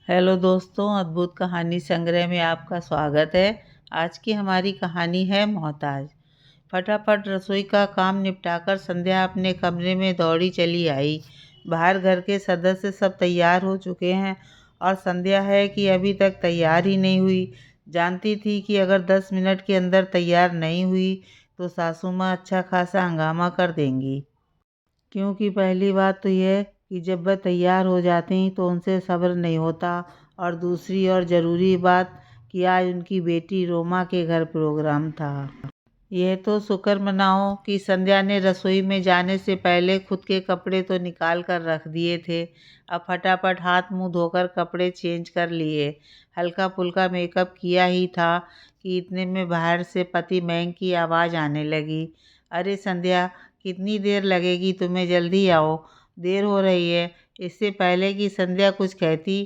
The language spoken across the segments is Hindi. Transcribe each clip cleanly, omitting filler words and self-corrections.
हेलो दोस्तों, अद्भुत कहानी संग्रह में आपका स्वागत है। आज की हमारी कहानी है मोहताज। फटाफट रसोई का काम निपटाकर संध्या अपने कमरे में दौड़ी चली आई। बाहर घर के सदस्य सब तैयार हो चुके हैं और संध्या है कि अभी तक तैयार ही नहीं हुई। जानती थी कि अगर 10 मिनट के अंदर तैयार नहीं हुई तो सासू माँ अच्छा खासा हंगामा कर देंगी। क्योंकि पहली बात तो यह कि जब वह तैयार हो जाती तो उनसे सब्र नहीं होता, और दूसरी और ज़रूरी बात कि आज उनकी बेटी रोमा के घर प्रोग्राम था। यह तो शुक्र मनाओ कि संध्या ने रसोई में जाने से पहले खुद के कपड़े तो निकाल कर रख दिए थे। अब फटाफट हाथ मुंह धोकर कपड़े चेंज कर लिए। हल्का फुल्का मेकअप किया ही था कि इतने में बाहर से पति मयंक की आवाज़ आने लगी। अरे संध्या, कितनी देर लगेगी? तुम्हें जल्दी आओ, देर हो रही है। इससे पहले कि संध्या कुछ कहती,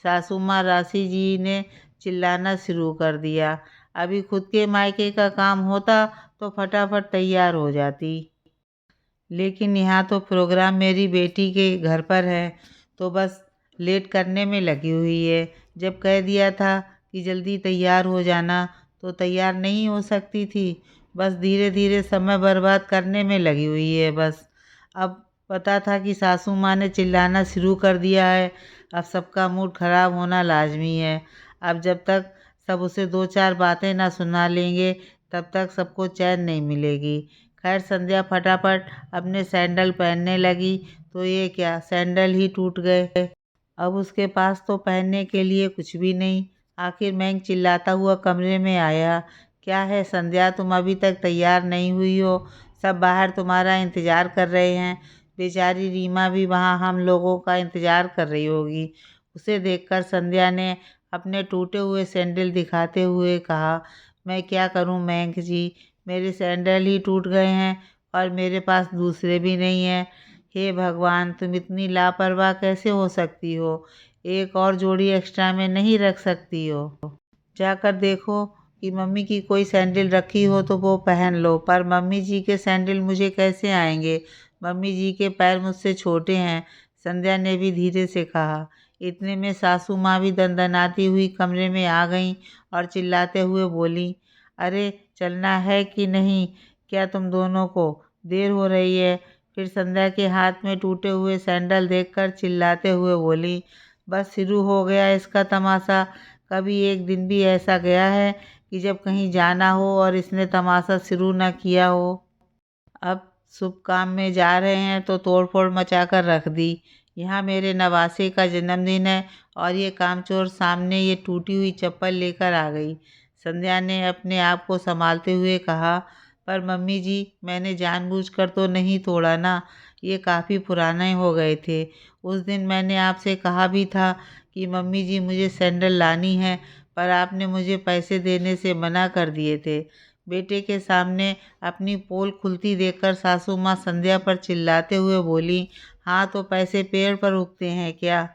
सासू माँ राशि जी ने चिल्लाना शुरू कर दिया। अभी खुद के मायके का काम होता तो फटाफट तैयार हो जाती, लेकिन यहाँ तो प्रोग्राम मेरी बेटी के घर पर है, तो बस लेट करने में लगी हुई है। जब कह दिया था कि जल्दी तैयार हो जाना तो तैयार नहीं हो सकती थी। बस धीरे धीरे समय बर्बाद करने में लगी हुई है बस। अब पता था कि सासू माँ ने चिल्लाना शुरू कर दिया है। अब सबका मूड खराब होना लाजमी है। अब जब तक सब उसे दो चार बातें ना सुना लेंगे तब तक सबको चैन नहीं मिलेगी। खैर संध्या फटाफट अपने सैंडल पहनने लगी तो ये क्या, सैंडल ही टूट गए। अब उसके पास तो पहनने के लिए कुछ भी नहीं। आखिर मयंक चिल्लाता हुआ कमरे में आया। क्या है संध्या, तुम अभी तक तैयार नहीं हुई हो? सब बाहर तुम्हारा इंतज़ार कर रहे हैं। बेचारी रीमा भी वहाँ हम लोगों का इंतज़ार कर रही होगी। उसे देखकर संध्या ने अपने टूटे हुए सैंडल दिखाते हुए कहा, मैं क्या करूं मयंक जी, मेरे सैंडल ही टूट गए हैं और मेरे पास दूसरे भी नहीं हैं। हे भगवान, तुम इतनी लापरवाह कैसे हो सकती हो? एक और जोड़ी एक्स्ट्रा में नहीं रख सकती हो? जाकर देखो कि मम्मी की कोई सैंडल रखी हो तो वो पहन लो, पर मम्मी जी के सैंडल मुझे कैसे आएंगे? मम्मी जी के पैर मुझसे छोटे हैं, संध्या ने भी धीरे से कहा। इतने में सासू माँ भी दनदनाती हुई कमरे में आ गईं और चिल्लाते हुए बोली, अरे चलना है कि नहीं? क्या तुम दोनों को देर हो रही है? फिर संध्या के हाथ में टूटे हुए सैंडल देखकर चिल्लाते हुए बोली, बस शुरू हो गया इसका तमाशा। कभी एक दिन भी ऐसा गया है कि जब कहीं जाना हो और इसने तमाशा शुरू न किया हो? अब शुभ काम में जा रहे हैं तो तोड़फोड़ मचा कर रख दी। यहाँ मेरे नवासे का जन्मदिन है और ये कामचोर सामने ये टूटी हुई चप्पल लेकर आ गई। संध्या ने अपने आप को संभालते हुए कहा, पर मम्मी जी, मैंने जानबूझकर तो नहीं तोड़ा ना, ये काफ़ी पुराने हो गए थे। उस दिन मैंने आपसे कहा भी था कि मम्मी जी मुझे सैंडल लानी है, पर आपने मुझे पैसे देने से मना कर दिए थे। बेटे के सामने अपनी पोल खुलती देखकर सासू माँ संध्या पर चिल्लाते हुए बोली, हाँ तो पैसे पेड़ पर उगते हैं क्या?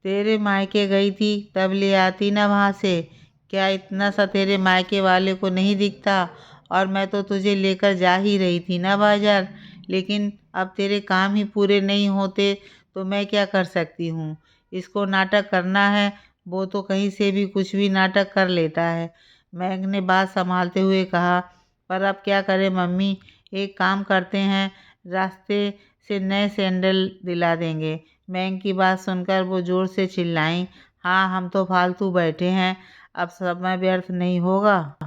तेरे मायके गई थी तब ले आती ना वहाँ से। क्या इतना सा तेरे मायके वाले को नहीं दिखता? और मैं तो तुझे लेकर जा ही रही थी ना बाजार। लेकिन अब तेरे काम ही पूरे नहीं होते तो मैं क्या कर सकती हूँ? इसको नाटक करना है, वो तो कहीं से भी कुछ भी नाटक कर लेता है। मयंक ने बात संभालते हुए कहा, पर अब क्या करें मम्मी? एक काम करते हैं, रास्ते से नए सैंडल दिला देंगे। मयंक की बात सुनकर वो जोर से चिल्लाईं, हाँ हम तो फालतू बैठे हैं, अब समय व्यर्थ नहीं होगा।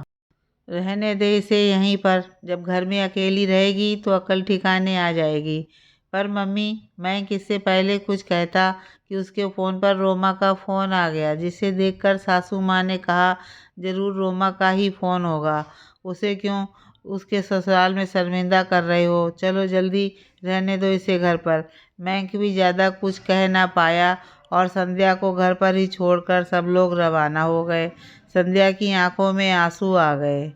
रहने दे इसे यहीं पर, जब घर में अकेली रहेगी तो अकल ठिकाने आ जाएगी। पर मम्मी, मैं किससे पहले कुछ कहता कि उसके फ़ोन पर रोमा का फ़ोन आ गया, जिसे देखकर सासू माँ ने कहा, ज़रूर रोमा का ही फ़ोन होगा। उसे क्यों उसके ससुराल में शर्मिंदा कर रहे हो? चलो जल्दी, रहने दो इसे घर पर। मैं भी ज़्यादा कुछ कह ना पाया और संध्या को घर पर ही छोड़कर सब लोग रवाना हो गए। संध्या की आंखों में आंसू आ गए।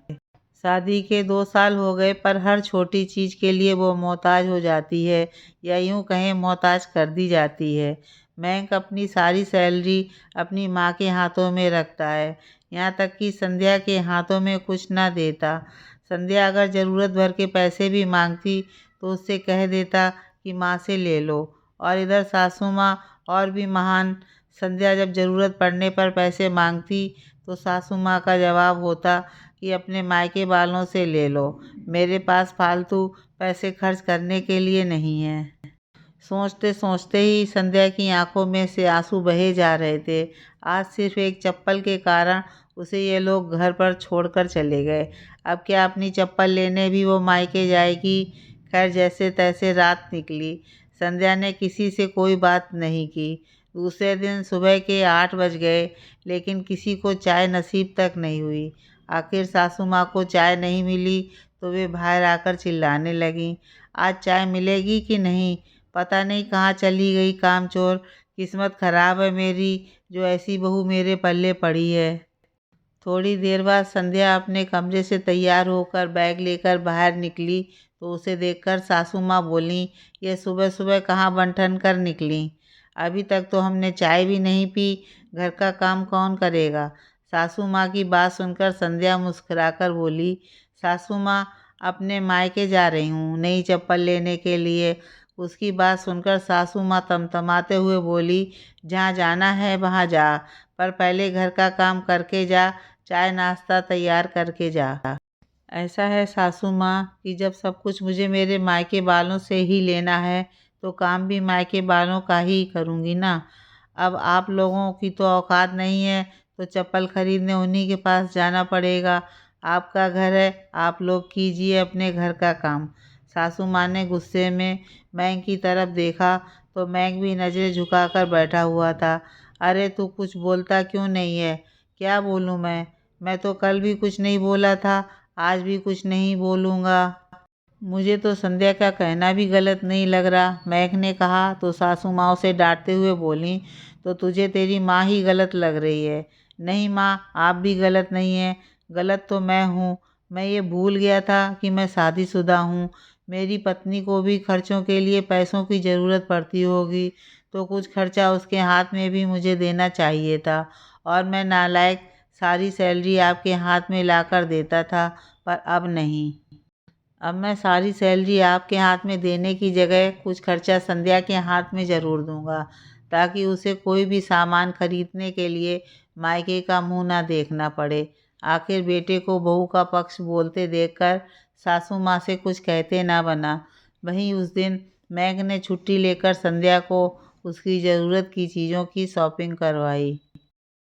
शादी के 2 साल हो गए, पर हर छोटी चीज़ के लिए वो मोहताज हो जाती है, या यूँ कहें मोहताज कर दी जाती है। मयंक अपनी सारी सैलरी अपनी माँ के हाथों में रखता है, यहाँ तक कि संध्या के हाथों में कुछ ना देता। संध्या अगर ज़रूरत भर के पैसे भी मांगती तो उससे कह देता कि माँ से ले लो। और इधर सासू माँ और भी महान, संध्या जब ज़रूरत पड़ने पर पैसे मांगती तो सासू माँ का जवाब होता कि अपने मायके वालों से ले लो, मेरे पास फालतू पैसे खर्च करने के लिए नहीं हैं। सोचते सोचते ही संध्या की आंखों में से आंसू बहे जा रहे थे। आज सिर्फ एक चप्पल के कारण उसे ये लोग घर पर छोड़कर चले गए। अब क्या अपनी चप्पल लेने भी वो मायके जाएगी। खैर, जैसे तैसे रात निकली। संध्या ने किसी से कोई बात नहीं की। दूसरे दिन सुबह के 8 बज गए, लेकिन किसी को चाय नसीब तक नहीं हुई। आखिर सासू माँ को चाय नहीं मिली तो वे बाहर आकर चिल्लाने लगीं, आज चाय मिलेगी कि नहीं, पता नहीं कहाँ चली गई कामचोर। किस्मत खराब है मेरी, जो ऐसी बहू मेरे पल्ले पड़ी है। थोड़ी देर बाद संध्या अपने कमरे से तैयार होकर बैग लेकर बाहर निकली तो उसे देखकर सासू माँ बोलीं, ये सुबह सुबह कहाँ बन-ठन कर निकली? अभी तक तो हमने चाय भी नहीं पी, घर का काम कौन करेगा? सासू माँ की बात सुनकर संध्या मुस्कुराकर बोली, सासू माँ, अपने मायके जा रही हूँ नई चप्पल लेने के लिए। उसकी बात सुनकर सासू माँ तमतमाते हुए बोली, जहाँ जाना है वहाँ जा, पर पहले घर का काम करके जा, चाय नाश्ता तैयार करके जा। ऐसा है सासू माँ कि जब सब कुछ मुझे मेरे मायके वालों से ही लेना है तो काम भी मायके वालों का ही करूँगी ना। अब आप लोगों की तो औकात नहीं है तो चप्पल खरीदने उन्हीं के पास जाना पड़ेगा। आपका घर है, आप लोग कीजिए अपने घर का काम। सासू माँ ने गुस्से में मैंग की तरफ देखा तो मैंग भी नज़रें झुकाकर बैठा हुआ था। अरे तू कुछ बोलता क्यों नहीं है? क्या बोलूँ मैं तो कल भी कुछ नहीं बोला था, आज भी कुछ नहीं बोलूँगा। मुझे तो संध्या का कहना भी गलत नहीं लग रहा, महक ने कहा तो सासू माँ उसे डांटते हुए बोली, तो तुझे तेरी माँ ही गलत लग रही है। नहीं माँ, आप भी गलत नहीं हैं, गलत तो मैं हूँ। मैं ये भूल गया था कि मैं शादीशुदा हूँ। मेरी पत्नी को भी खर्चों के लिए पैसों की ज़रूरत पड़ती होगी, तो कुछ खर्चा उसके हाथ में भी मुझे देना चाहिए था। और मैं नालायक सारी सैलरी आपके हाथ में लाकर देता था, पर अब नहीं। अब मैं सारी सैलरी आपके हाथ में देने की जगह कुछ खर्चा संध्या के हाथ में ज़रूर दूंगा, ताकि उसे कोई भी सामान खरीदने के लिए मायके का मुंह ना देखना पड़े। आखिर बेटे को बहू का पक्ष बोलते देखकर सासू माँ से कुछ कहते ना बना। वहीं उस दिन मैग ने छुट्टी लेकर संध्या को उसकी ज़रूरत की चीज़ों की शॉपिंग करवाई।